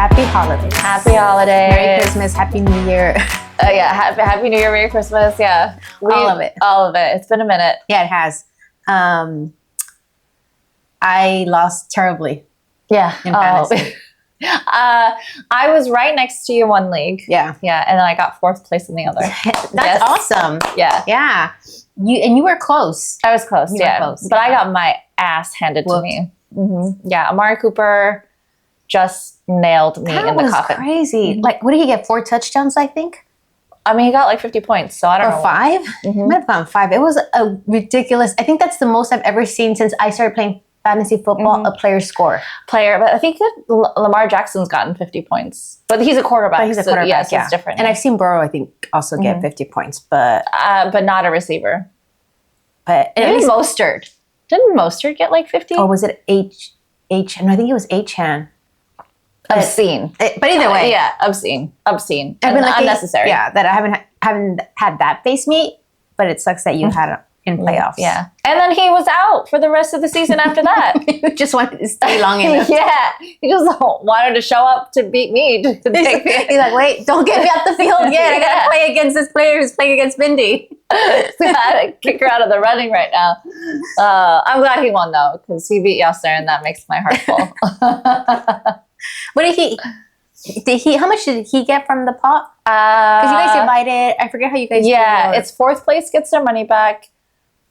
Happy holidays. Happy holidays. Merry Christmas. Happy New Year. Yeah, happy New Year, Merry Christmas. Yeah. All of it. All of it. It's been a minute. Yeah, it has. I lost terribly. Yeah. In fantasy. I was right next to you in one league. Yeah. Yeah. And then I got fourth place in the other. That's awesome. Yeah. Yeah. You were close. I was close. You were close, But I got my ass handed to me. Mm-hmm. Yeah. Amari Cooper just nailed me in the coffin. That was crazy. Mm-hmm. Like, what did he get? 4 touchdowns, I think? I mean, he got like 50 points, so I don't know. Or 5? Mm-hmm. Might have gone 5. It was a ridiculous. I think that's the most I've ever seen since I started playing fantasy football, a player score. But I think that Lamar Jackson's gotten 50 points. But he's a quarterback. But he's a quarterback, yes, yeah. It's different. And I've seen Burrow, I think, also get 50 points. But not a receiver. But maybe Mostert. Didn't Mostert get like 50? Or was it H? No, I think it was H-Han. Obscene. But either way. Yeah, obscene. I've been lucky, unnecessary. Yeah, that I haven't had that face meet, but it sucks that you had it in playoffs. Yeah. And then he was out for the rest of the season after that. You just wanted to stay long enough. Yeah. He just wanted to show up to beat me. To take me. He's like, wait, don't get me off the field yet. I got to play against this player who's playing against Mindy. So I had to kick her out of the running right now. I'm glad he won, though, because he beat Usher, and that makes my heart full. What did he, how much did he get from the pot? Because you guys divided, I forget how you guys it's fourth place gets their money back.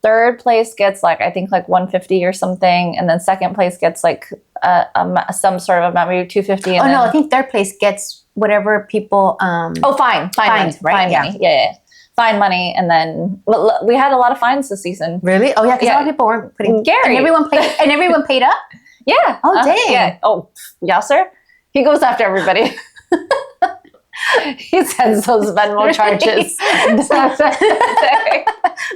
Third place gets I think 150 or something. And then second place gets some sort of amount, maybe 250. And no, I think third place gets whatever people... fines, right? Money. Yeah. Fine money, and then we had a lot of fines this season. Really? Oh yeah, because a lot of people weren't putting... Gary. And everyone paid up? Yeah. Oh, dang. Yeah. Oh, Yasser? He goes after everybody. He sends those Venmo charges.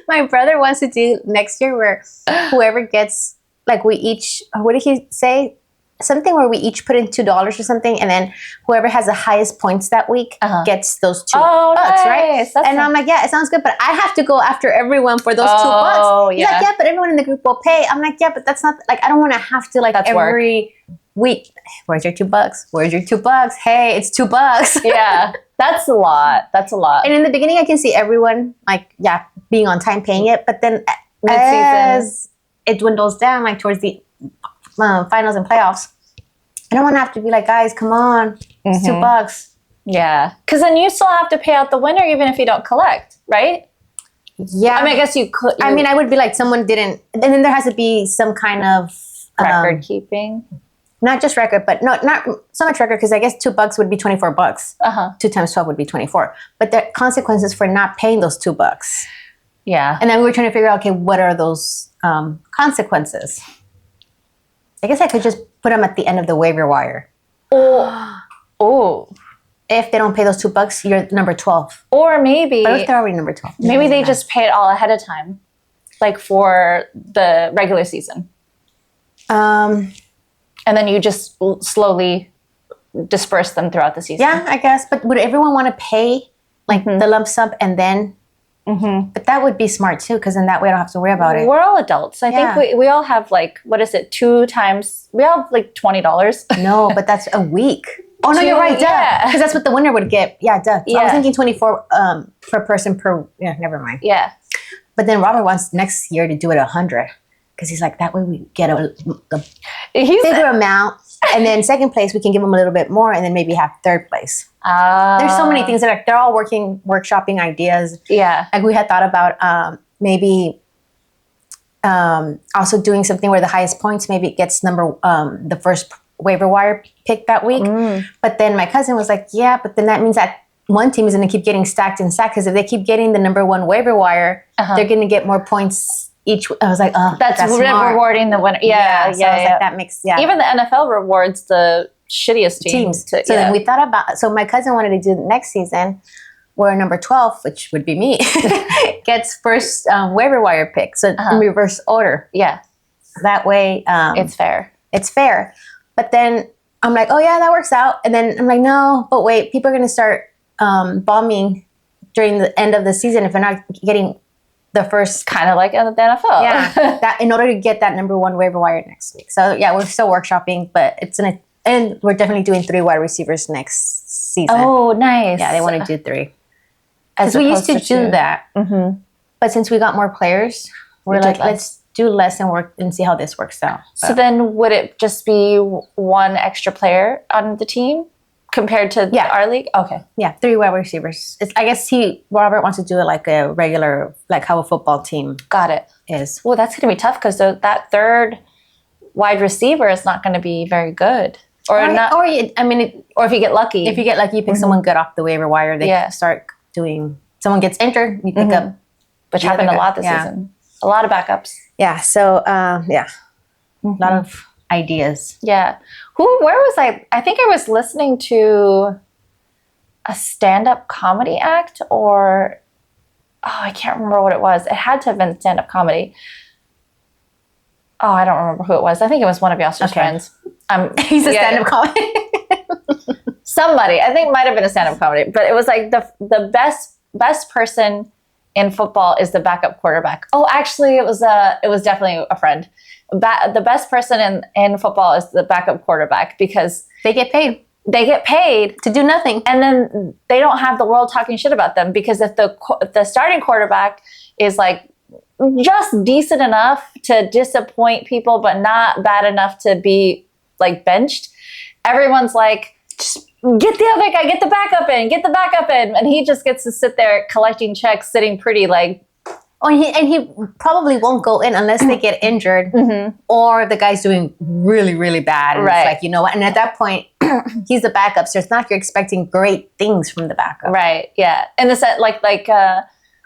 My brother wants to do next year where whoever gets, we each, what did he say? Something where we each put in $2 or something, and then whoever has the highest points that week gets those $2, nice. right? And I'm like, yeah, it sounds good, but I have to go after everyone for those $2. He's like, yeah, but everyone in the group will pay. I'm like, yeah, but that's not, I don't want to have to, that's every week. Where's your $2? Where's your $2? Hey, it's $2. Yeah, that's a lot. That's a lot. And in the beginning, I can see everyone, being on time paying it, but then as it dwindles down, towards the finals and playoffs, I don't want to have to be like, guys, come on, it's $2. Yeah, because then you still have to pay out the winner even if you don't collect, right? Yeah, I mean, I guess you could. I would be like, someone didn't, and then there has to be some kind of record keeping, not just record, but not so much record, because I guess $2 would be $24. 2 times 12 would be 24. But there are consequences for not paying those $2. Yeah, and then we were trying to figure out, okay, what are those consequences? I guess I could just put them at the end of the waiver wire. Oh. If they don't pay those $2, you're number 12. Or maybe... But if they're already number 12. Maybe they just pay it all ahead of time. For the regular season. And then you just slowly disperse them throughout the season. Yeah, I guess. But would everyone want to pay, the lump sum and then... But that would be smart too, because then that way I don't have to worry about it. We're all adults. I think we all have 2 times, we all have $20. No, but that's a week. Oh no, you're right, duh. Because that's what the winner would get. Yeah, duh. So I was thinking 24 per person never mind. Yeah. But then Robert wants next year to do it 100. Because he's like, that way we get a bigger amount. And then second place, we can give them a little bit more, and then maybe have third place. There's so many things that they're all workshopping ideas. Yeah. We had thought about maybe also doing something where the highest points maybe gets the first waiver wire pick that week. But then my cousin was like, yeah, but then that means that one team is going to keep getting stacked and stacked, because if they keep getting the number 1 waiver wire, they're going to get more points each. I was like, oh, that's rewarding the winner. Yeah. So I was like, that makes, Even the NFL rewards the shittiest teams. Then we thought about, so my cousin wanted to do the next season where number 12, which would be me, gets first waiver wire pick. So in reverse order. Yeah. That way. It's fair. It's fair. But then I'm like, oh yeah, that works out. And then I'm like, no, but wait, people are going to start bombing during the end of the season if they're not getting the first, kind of like in the NFL. Yeah, that in order to get that number 1 waiver wire next week. So yeah, we're still workshopping, but it's And we're definitely doing 3 wide receivers next season. Oh, nice. Yeah, they want to do 3. As Because we used to opposed do 2. that. Mm-hmm. But since we got more players, we're like, let's do less and work and see how this works out. So then would it just be 1 extra player on the team compared to our league? Okay. Yeah, 3 wide receivers. I guess Robert wants to do it like a regular, like how a football team Got it. is. Well, that's going to be tough because that third wide receiver is not going to be very good. Or if you get lucky. If you get lucky, you pick someone good off the waiver wire. They start doing, someone gets injured, you pick up. Which happened a lot this season. A lot of backups. Yeah, so, a lot of ideas. Yeah. Where was I? I think I was listening to a stand-up comedy act I can't remember what it was. It had to have been stand-up comedy. Oh, I don't remember who it was. I think it was one of Usher's friends. He's a stand-up comedy. Somebody. I think it might have been a stand-up comedy. But it was like the best person in football is the backup quarterback. Oh, actually, it was definitely a friend. The best person in football is the backup quarterback because they get paid. They get paid to do nothing, and then they don't have the world talking shit about them because if the starting quarterback is like just decent enough to disappoint people, but not bad enough to be like benched, everyone's like, just get the other guy, get the backup in, and he just gets to sit there collecting checks, sitting pretty like. Oh, he probably won't go in unless they get injured or the guy's doing really, really bad. And right. It's like, you know what? And at that point, he's the backup. So it's not like you're expecting great things from the backup. Right. Yeah. And the set like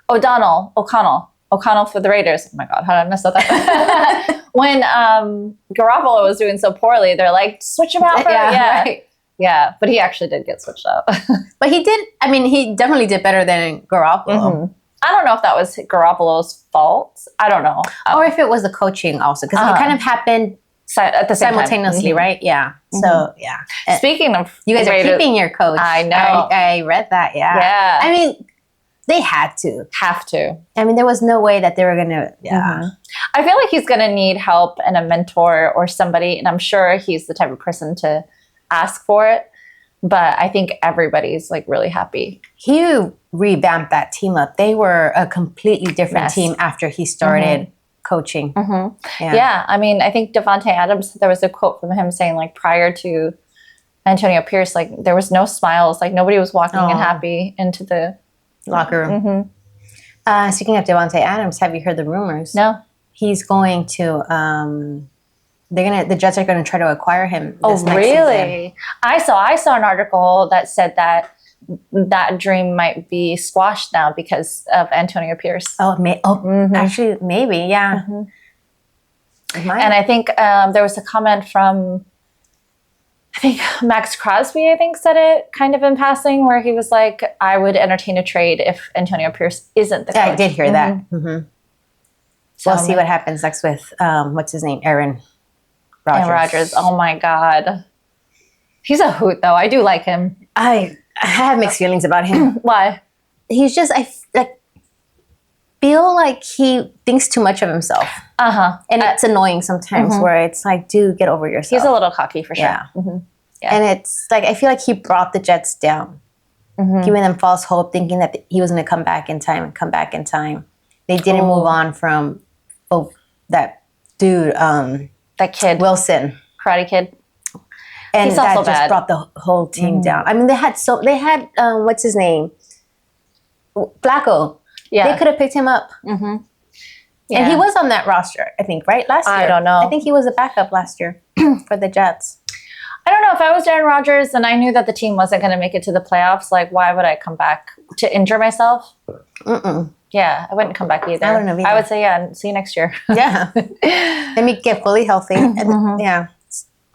O'Connell for the Raiders. Oh my God, how did I mess up that? When Garoppolo was doing so poorly, they're like, switch him out. Right. Yeah, but he actually did get switched out. But he definitely did better than Garoppolo. I don't know if that was Garoppolo's fault. I don't know. Or if it was the coaching also, because it kind of happened at the same simultaneously, time. right? Yeah. So, yeah. Speaking of you guys are keeping your coach. I know. I read that, yeah. Yeah. I mean, they had to. Have to. I mean, there was no way that they were going to, I feel like he's going to need help and a mentor or somebody, and I'm sure he's the type of person to ask for it. But I think everybody's like really happy. He revamped that team up. They were a completely different team after he started coaching. Yeah. I mean, I think Davante Adams, there was a quote from him saying like prior to Antonio Pierce, like there was no smiles. Like nobody was walking in happy into the locker room. Speaking of Davante Adams, have you heard the rumors? No. He's going to... the Jets are going to try to acquire him. This next season. I saw an article that said that dream might be squashed now because of Antonio Pierce. Actually, maybe, yeah. And I think there was a comment from, I think Max Crosby, said it kind of in passing, where he was like, I would entertain a trade if Antonio Pierce isn't the coach. I did hear that. So we'll see what happens next with, what's his name, Aaron Rodgers. Oh my God. He's a hoot though. I do like him. I have mixed feelings about him. Why? He's just, I feel like he thinks too much of himself. And it's annoying sometimes where it's like, dude, get over yourself. He's a little cocky for sure. Yeah. And it's like, I feel like he brought the Jets down, giving them false hope, thinking that he was going to come back in time. They didn't move on from that dude, that kid, Wilson, Karate Kid, and he's that also just bad. brought the whole team down. I mean, they had what's his name, Flacco. Yeah, they could have picked him up. And he was on that roster, I think, right? Last year, I don't know. I think he was a backup last year for the Jets. I don't know. If I was Aaron Rodgers and I knew that the team wasn't going to make it to the playoffs, like, why would I come back to injure myself? Yeah, I wouldn't come back either. I don't know either. I would say, see you next year. Yeah. Let me get fully healthy. And, yeah.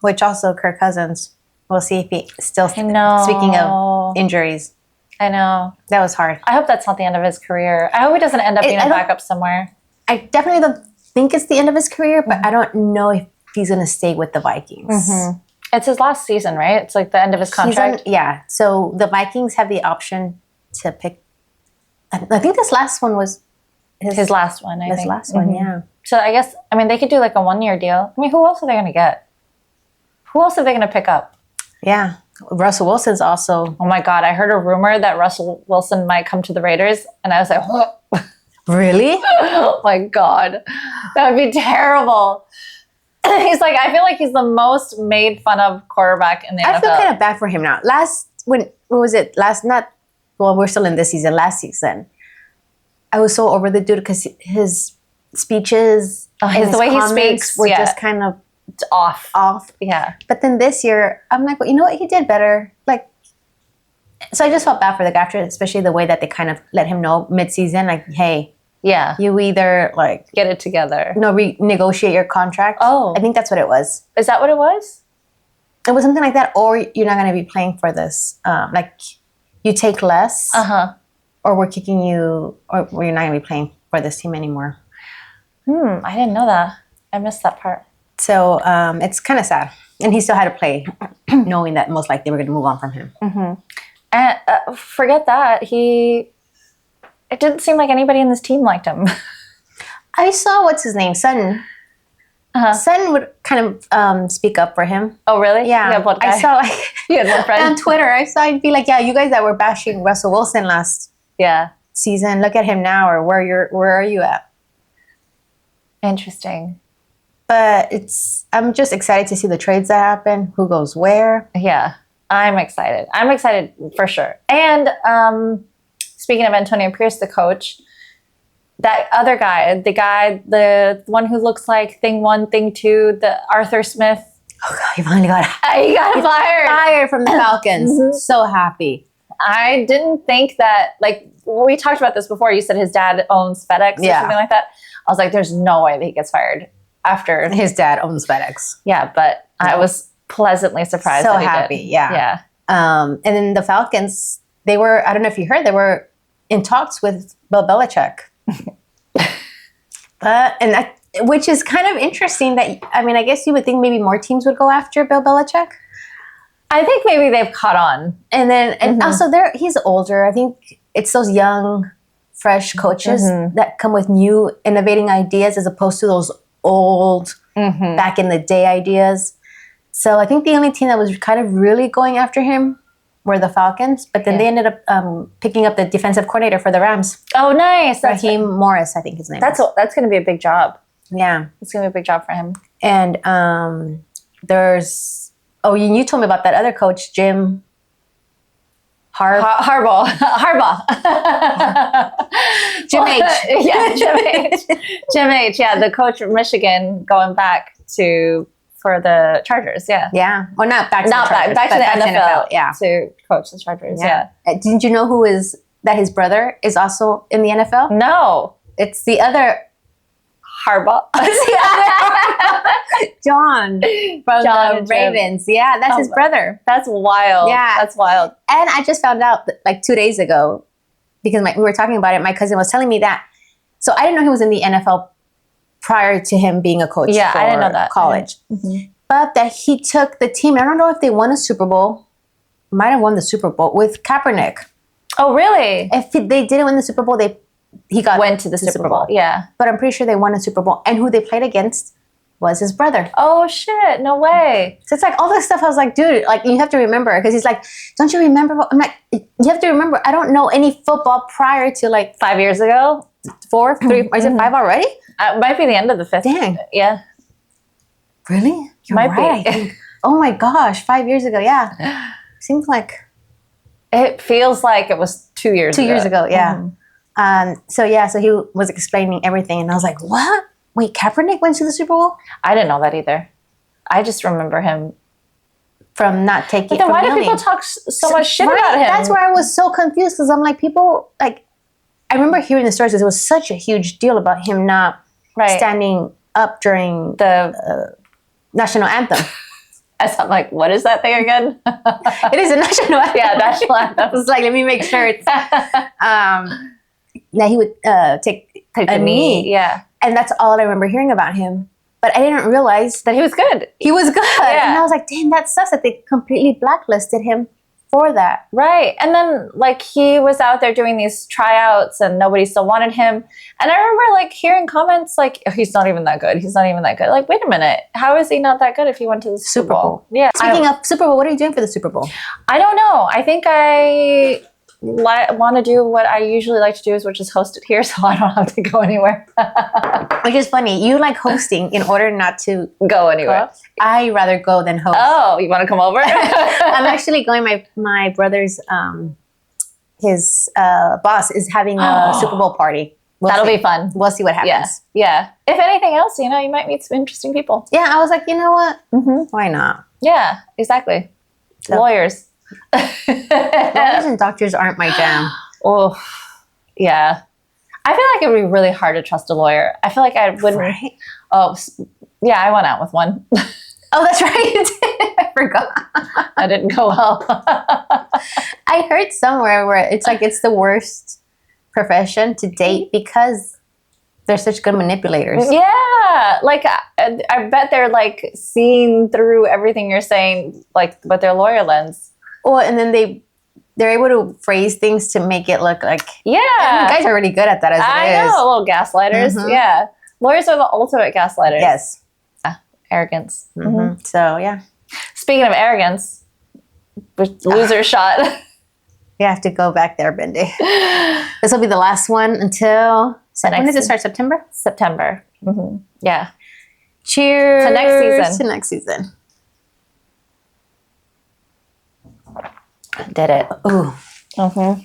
Which also Kirk Cousins. We'll see if he still... Speaking of injuries. I know. That was hard. I hope that's not the end of his career. I hope he doesn't end up being a backup somewhere. I definitely don't think it's the end of his career, but I don't know if he's going to stay with the Vikings. It's his last season, right? It's like the end of his contract. Yeah. So the Vikings have the option to pick... I think this last one was... His last one, I think. His last one, yeah. So I guess, they could do like a 1-year deal. I mean, who else are they going to get? Who else are they going to pick up? Yeah. Russell Wilson's also. Oh my God, I heard a rumor that Russell Wilson might come to the Raiders, and I was like, what? Really? Oh my God, that would be terrible. He's like, I feel like he's the most made fun of quarterback in the NFL. I feel kind of bad for him now. What was it? We're still in this season. Last season, I was so over the dude because his speeches and the way he comments speaks were just kind of off. Yeah. But then this year, I'm like, well, you know what? He did better. Like, so I just felt bad for the guy after, especially the way that they kind of let him know mid-season, like, hey, Yeah. you either like Get it together. renegotiate your contract. Oh. I think that's what it was. Is that what it was? It was something like that, or you're not going to be playing for this. Like, you take less, or we're kicking you, or you're not going to be playing for this team anymore. I didn't know that. I missed that part. So it's kind of sad. And he still had to play, knowing that most likely they were going to move on from him. And forget that. It didn't seem like anybody in this team liked him. I saw, what's his name? Sutton. Sutton would kind of speak up for him. Oh, really? Yeah. You have one guy? I saw, like, You had one friend? on Twitter, I'd be like, yeah, you guys that were bashing Russell Wilson last season, look at him now, or where are you at? Interesting. But I'm just excited to see the trades that happen, who goes where. Yeah, I'm excited. I'm excited for sure. And speaking of Antonio Pierce, the coach, that other guy, the one who looks like thing one, thing two, the Arthur Smith. Oh God, he finally got He got fired. Fired from the Falcons. So happy. I didn't think that, like, we talked about this before. You said his dad owns FedEx or something like that. I was like, there's no way that he gets fired after. His dad owns FedEx. Yeah, but I was pleasantly surprised. So that he happy, did. yeah. And then the Falcons, they were, I don't know if you heard, they were in talks with Bill Belichick. Which is kind of interesting that, I mean, I guess you would think maybe more teams would go after Bill Belichick. I think maybe they've caught on. And also he's older. I think it's those young, fresh coaches that come with new, innovating ideas as opposed to those old, back in the day ideas. So I think the only team that was kind of really going after him were the Falcons, but then they ended up picking up the defensive coordinator for the Rams. Oh, nice. That's Raheem Morris, I think his name is. That's going to be a big job. Yeah. It's going to be a big job for him. And you told me about that other coach, Jim Harbaugh. Jim H. Yeah, Jim H. Jim H. Yeah, the coach from Michigan going back for the Chargers. Yeah. Yeah. Well, not back to the Chargers, back to the NFL. Yeah. To coach the Chargers. Yeah. Didn't you know that his brother is also in the NFL? No. It's the other Harbaugh. John from the Ravens. Yeah, that's his brother. That's wild. Yeah. That's wild. And I just found out like 2 days ago, because we were talking about it, my cousin was telling me that. So I didn't know he was in the NFL prior to him being a coach for I didn't know that. college. But that he took the team, I don't know if they won a Super Bowl, might have won the Super Bowl with Kaepernick. Oh, really? If they didn't win the Super Bowl, he went to the Super Bowl. Yeah. But I'm pretty sure they won a Super Bowl. And who they played against was his brother. Oh, shit. No way. So it's like all this stuff. I was like, dude, like you have to remember. Because he's like, don't you remember? I'm like, you have to remember. I don't know any football prior to like 5 years ago. 4, 3, is it 5 already? It might be the end of the 5th. Dang. Yeah. Really? You're might right, be. I think. Oh my gosh, 5 years ago. Yeah. Seems like. It feels like it was 2 years ago. 2 years ago, yeah. So he was explaining everything. And I was like, what? Wait, Kaepernick went to the Super Bowl? I didn't know that either. I just remember him from not taking. But then why do people talk so much shit about him? That's where I was so confused, because I'm like, people like. I remember hearing the stories because it was such a huge deal about him not standing up during the national anthem. I'm like, what is that thing again? It is a national anthem. Yeah, national anthem. I was like, let me make sure it's. That he would take a knee. Yeah. And that's all I remember hearing about him. But I didn't realize that he was good. He was good. Yeah. And I was like, damn, that sucks that they completely blacklisted him for that. Right. And then like he was out there doing these tryouts and nobody still wanted him. And I remember like hearing comments like, oh, he's not even that good. He's not even that good. Like, wait a minute. How is he not that good if he went to the Super Bowl? Yeah. Speaking of Super Bowl, what are you doing for the Super Bowl? I don't know. I think I want to do what I usually like to do, which is host it here, so I don't have to go anywhere. Which is funny. You like hosting in order not to go anywhere. I rather go than host. Oh, you want to come over? I'm actually going. My brother's his boss is having a Super Bowl party. That'll be fun. We'll see what happens. Yeah. If anything else, you might meet some interesting people. Yeah, I was like, you know what? Mm-hmm. Why not? Yeah, exactly. So. Lawyers. Lawyers and doctors aren't my jam. Oh, yeah. I feel like it would be really hard to trust a lawyer. I feel like I wouldn't. Right? Oh, yeah, I went out with one. Oh, that's right. I forgot. That didn't go well. I heard somewhere where it's like it's the worst profession to date because they're such good manipulators. Yeah. Like, I bet they're like seeing through everything you're saying, like with their lawyer lens. Well, and then they're able to phrase things to make it look like... Yeah. And you guys are really good at that as it is. I know, little gaslighters. Mm-hmm. Yeah. Lawyers are the ultimate gaslighters. Yes. Arrogance. Mm-hmm. So, yeah. Speaking of arrogance, loser shot. You have to go back there, Bindi. This will be the last one until... When does it start? September? September. Mm-hmm. Yeah. Cheers to next season. To next season. Did it. Ooh. Mm-hmm.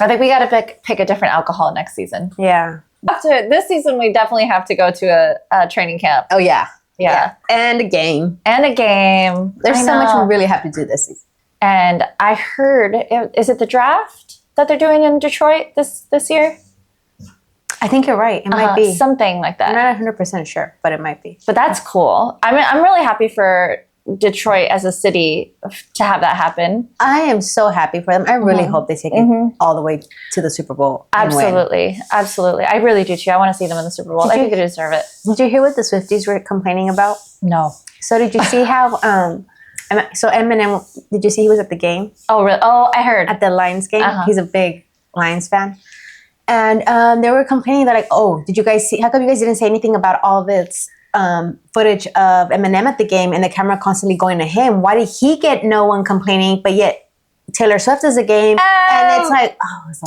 I think we got to pick a different alcohol next season. Yeah. This season, we definitely have to go to a training camp. Oh, yeah. Yeah. And a game. There's so much we really have to do this season. And I heard, is it the draft that they're doing in Detroit this year? I think you're right. It might be. Something like that. I'm not 100% sure, but it might be. But that's cool. I mean, I'm really happy for Detroit as a city to have that happen. I am so happy for them. I really hope they take it all the way to the Super Bowl. Absolutely. Absolutely. I really do too. I want to see them in the Super Bowl. I think they deserve it. Did you hear what the Swifties were complaining about? No. So did you see how, so Eminem, did you see he was at the game? Oh, really? Oh, I heard. At the Lions game. He's a big Lions fan. And they were complaining that like, oh, did you guys see, how come you guys didn't say anything about all this footage of Eminem at the game and the camera constantly going to him? Why did he get no one complaining, but yet Taylor Swift is a game? And it's like,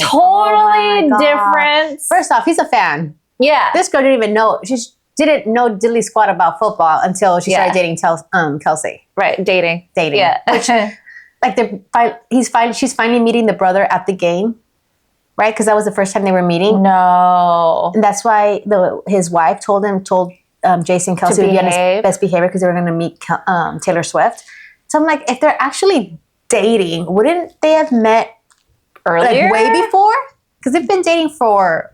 totally different. First off, he's a fan. Yeah. This girl didn't even know. She didn't know diddly squat about football until she started dating Kelsey. Right, dating. Yeah. Which, like, she's finally meeting the brother at the game. Right? Because that was the first time they were meeting. No. And that's why his wife told Jason Kelsey to be on his best behavior because they were going to meet Taylor Swift. So I'm like, if they're actually dating, wouldn't they have met earlier? Like way before? Because they've been dating for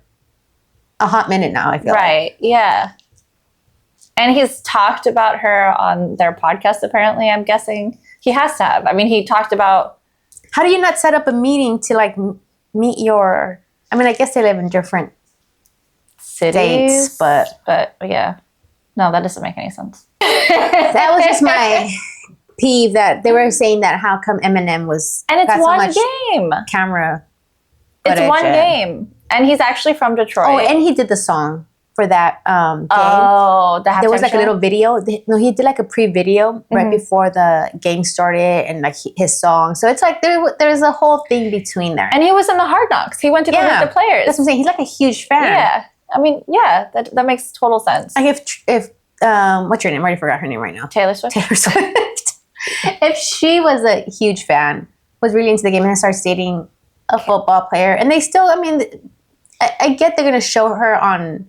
a hot minute now, I feel like. Right, yeah. And he's talked about her on their podcast, apparently, I'm guessing. He has to have. I mean, he talked about... How do you not set up a meeting to, like, meet your... I mean, I guess they live in different cities, but yeah. No, that doesn't make any sense. That was just my peeve that they were saying that how come Eminem was... And it's one game. Camera It's one game. And he's actually from Detroit. Oh, and he did the song for that game. Oh, the halftime there was like show? a little video. No, he did like a pre-video right before the game started and like his song. So it's like there's a whole thing between there. And he was in the Hard Knocks. He went to go with the players. That's what I'm saying. He's like a huge fan. Yeah. I mean, yeah, that makes total sense. Like if what's your name? I already forgot her name right now. Taylor Swift. If she was a huge fan, was really into the game and starts dating a football player, and they still, I mean, I get they're going to show her on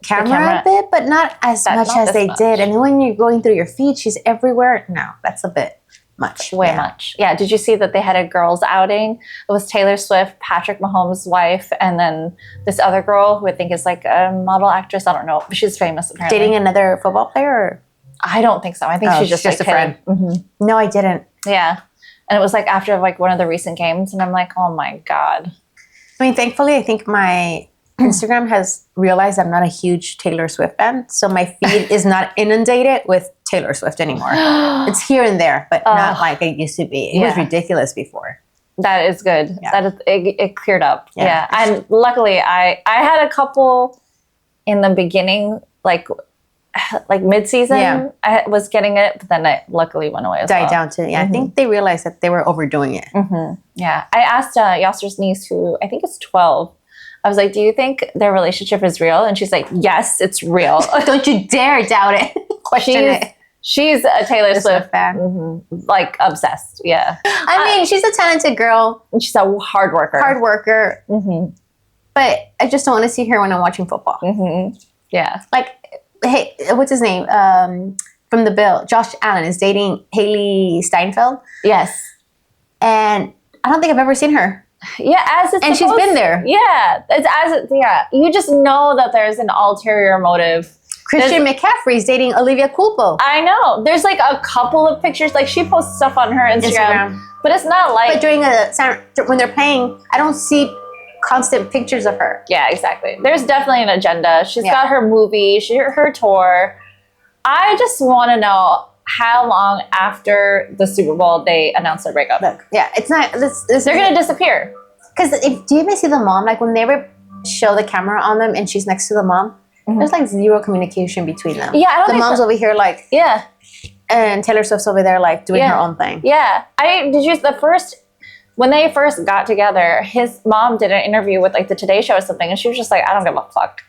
camera a bit, but not as much as they did. And then when you're going through your feed, she's everywhere. No, that's a bit much. Way much. Yeah. Did you see that they had a girls' outing? It was Taylor Swift, Patrick Mahomes' wife, and then this other girl who I think is like a model actress. I don't know, but she's famous apparently. Dating another football player? Or? I don't think so. I think she's just like a friend. Mm-hmm. No, I didn't. Yeah. And it was like after like one of the recent games, and I'm like, oh my God. I mean, thankfully, I think my Instagram has realized I'm not a huge Taylor Swift fan, so my feed is not inundated with Taylor Swift anymore. It's here and there, but not like it used to be. It was ridiculous before. That is good. Yeah. That is, it cleared up. Yeah. And luckily I had a couple in the beginning, like mid-season. I was getting it, but then it luckily went away as well. Died down to, I think they realized that they were overdoing it. Yeah. I asked Yasser's niece, who I think is 12, I was like, do you think their relationship is real? And she's like, yes, it's real. Don't you dare doubt it. Question it. She's a Taylor Swift fan. Like obsessed. Yeah. I mean, she's a talented girl. And she's a hard worker. But I just don't want to see her when I'm watching football. Yeah. Like, hey, what's his name? From The Bill. Josh Allen is dating Haley Steinfeld. Yes. And I don't think I've ever seen her. Yeah, as it's and she's been there. Yeah, it's as it. Yeah, you just know that there's an ulterior motive. Christian McCaffrey's dating Olivia Culpo. I know. There's like a couple of pictures. Like she posts stuff on her Instagram. But it's not like. But during when they're playing, I don't see constant pictures of her. Yeah, exactly. There's definitely an agenda. She's got her movie, her tour. I just want to know how long after the Super Bowl they announced their breakup. Look, yeah, it's not. They're gonna disappear. Because do you ever see the mom? Like when they ever show the camera on them and she's next to the mom, there's like zero communication between them. Yeah, I don't the think mom's over here like and Taylor Swift's over there like doing her own thing. Yeah, when they first got together, his mom did an interview with like the Today Show or something, and she was just like, I don't give a fuck.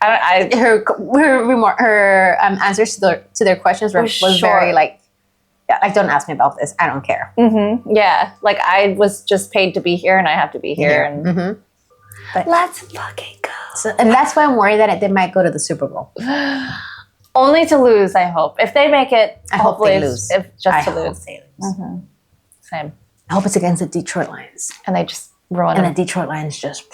Her answers to their questions was very like, like, don't ask me about this. I don't care. Yeah, like I was just paid to be here, and I have to be here. And but let's fucking go. So, and that's why I'm worried that they might go to the Super Bowl. Only to lose, I hope. If they make it, I hope they lose. If just I to hope lose. they lose. Same. I hope it's against the Detroit Lions. And they just ruin it. it. And the Detroit Lions just...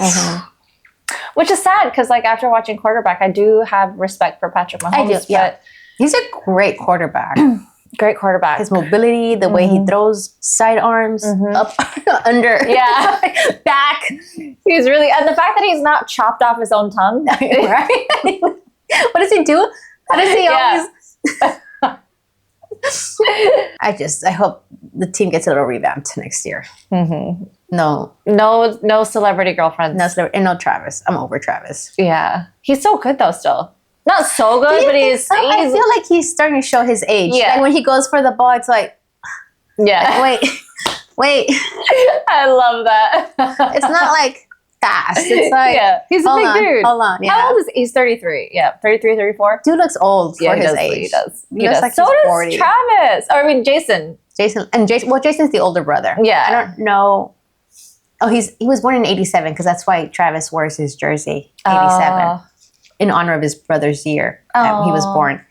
Which is sad, because like after watching quarterback, I do have respect for Patrick Mahomes. I do, yeah. He's a great quarterback. Great quarterback. His mobility, the way he throws sidearms, up, under, back. He's really... And the fact that he's not chopped off his own tongue. Right? What does he do? How does he always... I hope the team gets a little revamped next year. No celebrity girlfriends. No Travis. I'm over Travis. Yeah. He's so good though still. Not so good, but he's... I feel like he's starting to show his age. Yeah. Like when he goes for the ball, it's like... Yeah. Like, wait. I love that. It's not like fast. It's like... He's a big dude. Hold on. Yeah. How old is he? He's 33. Yeah. 33, 34. Dude looks old for his age. He does. He looks like so he's does 40. Travis. Or I mean, Jason. Well, Jason's the older brother. Yeah. I don't know. Oh, he was born in 87 because that's why Travis wears his jersey, 87, in honor of his brother's year that he was born.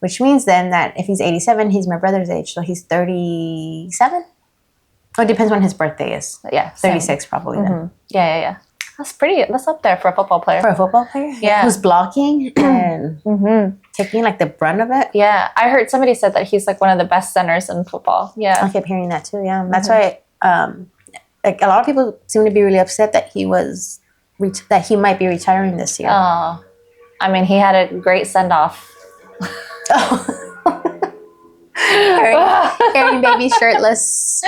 Which means then that if he's 87, he's my brother's age, so he's 37? Oh, it depends when his birthday is. Yeah. 36 probably then. Yeah. That's pretty. That's up there for a football player. For a football player? Yeah. Who's blocking and taking like the brunt of it? Yeah. I heard somebody said that he's like one of the best centers in football. Yeah. I kept hearing that too, yeah. That's why like a lot of people seem to be really upset that he might be retiring this year. Oh. I mean, he had a great send-off. Carrying baby shirtless.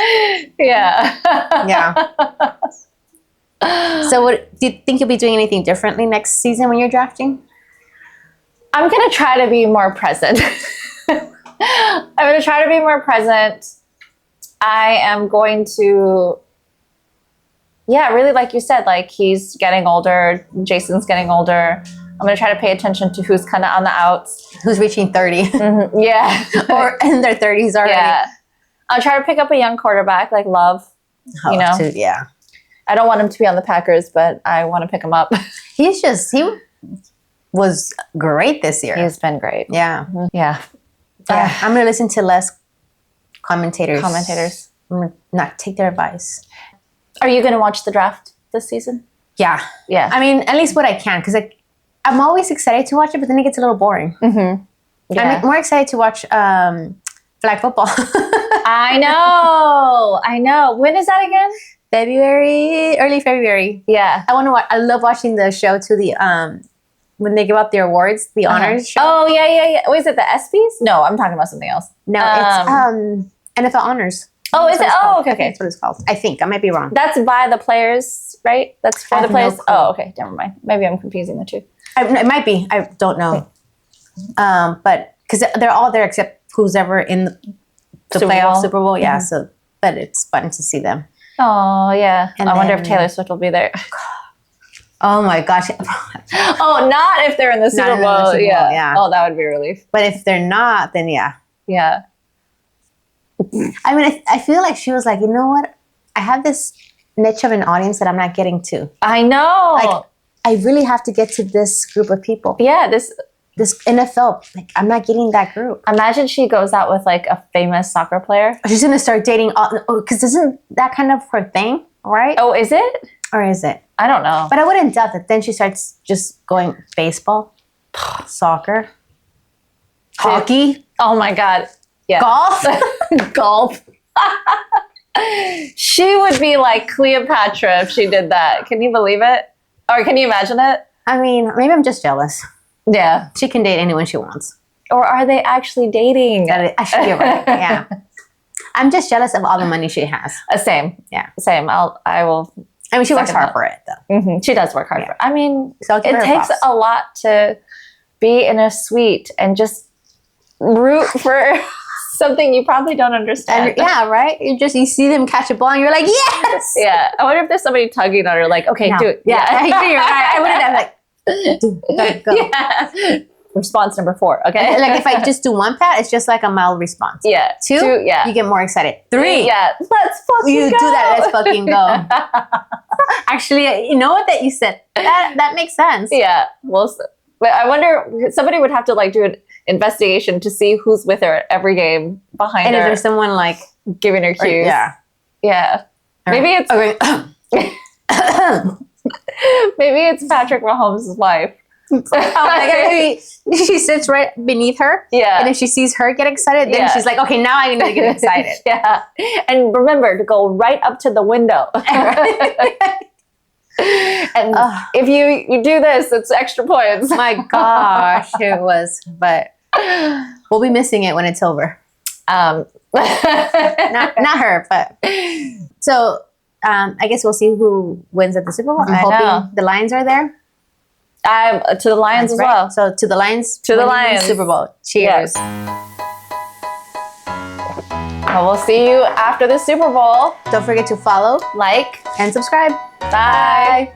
Yeah. So do you think you'll be doing anything differently next season when you're drafting? I'm going to try to be more present. I'm going to try to be more present. I am going to, really, like you said, like he's getting older. Jason's getting older. I'm going to try to pay attention to who's kind of on the outs. Who's reaching 30. Yeah. Or in their 30s already. Yeah. I'll try to pick up a young quarterback like Love. Yeah. I don't want him to be on the Packers, but I want to pick him up. He was great this year. He's been great. Yeah. Yeah. I'm going to listen to less commentators. I'm going to not take their advice. Are you going to watch the draft this season? Yeah. Yeah. I mean, at least what I can, because I'm always excited to watch it, but then it gets a little boring. Yeah. I'm more excited to watch flag football. I know. When is that again? Early February. Yeah. I love watching the show too, the when they give out the awards, the honors show. Oh, yeah. Wait, is it the ESPYs? No, I'm talking about something else. No, it's NFL honors. Oh, is it? Oh, okay. That's what it's called. I think. I might be wrong. That's by the players, right? That's for I the have no players? clue. Oh, okay. Never mind. Maybe I'm confusing the two. It might be. I don't know. But because they're all there except who's ever in the playoff Super Bowl. Yeah. So, but it's fun to see them. Oh, yeah. And I wonder if then- Taylor Swift will be there. Oh my gosh. Oh, not if they're in the Super Bowl. Yeah. Oh, that would be a relief. But if they're not, then yeah. Yeah. I mean, I feel like she was like, you know what? I have this niche of an audience that I'm not getting to. I know. Like, I really have to get to this group of people. Yeah, This NFL, like, I'm not getting that group. imagine she goes out with like a famous soccer player. She's gonna start dating all, because isn't that kind of her thing, right? Oh, is it? Or is it? I don't know. But I wouldn't doubt that then she starts just going baseball, soccer, hockey, Oh my God. Yeah. golf. Golf. She would be like Cleopatra if she did that. Can you believe it? Or can you imagine it? I mean, maybe I'm just jealous. Yeah. She can date anyone she wants. Or are they actually dating? Actually, you're right. Yeah. I'm just jealous of all the money she has. Same. Yeah. Same. I will. I mean, she works Second hard that. for it, though. Mhm. She does work hard for it. I mean, So I'll give it her takes props. a lot to be in a suite and just root for something you probably don't understand. And yeah, right? You see them catch a ball and you're like, yes! Yeah. I wonder if there's somebody tugging on her, like, okay, No. do it. Yeah, you're right. I wouldn't have like, dude, gotta go. Yeah. Response number 4. Okay. Like if I just do one pat, it's just like a mild response. yeah. 2, yeah. you get more excited. 3, Yeah. Let's fucking you go. do that. Let's fucking go. Actually, you know what that you said? That makes sense. Yeah. Well, but I wonder, somebody would have to like do an investigation to see who's with her at every game behind And if her, there's someone like, giving her cues. yeah. Yeah. Maybe it's Okay. maybe it's Patrick Mahomes' wife. Oh my God. She sits right beneath her. Yeah. And if she sees her get excited, then Yeah. she's like, okay, now I need to get excited. Yeah. And remember to go right up to the window. And if you do this, it's extra points. My gosh, it was. But we'll be missing it when it's over. Um, Not her, but. So I guess we'll see who wins at the Super Bowl. I'm I know. hoping the Lions are there. to the Lions as Right? well. So to the Lions. To the winning Lions. Super Bowl. Cheers. Yes. Well, we'll see you after the Super Bowl. Don't forget to follow, Like, and subscribe. bye.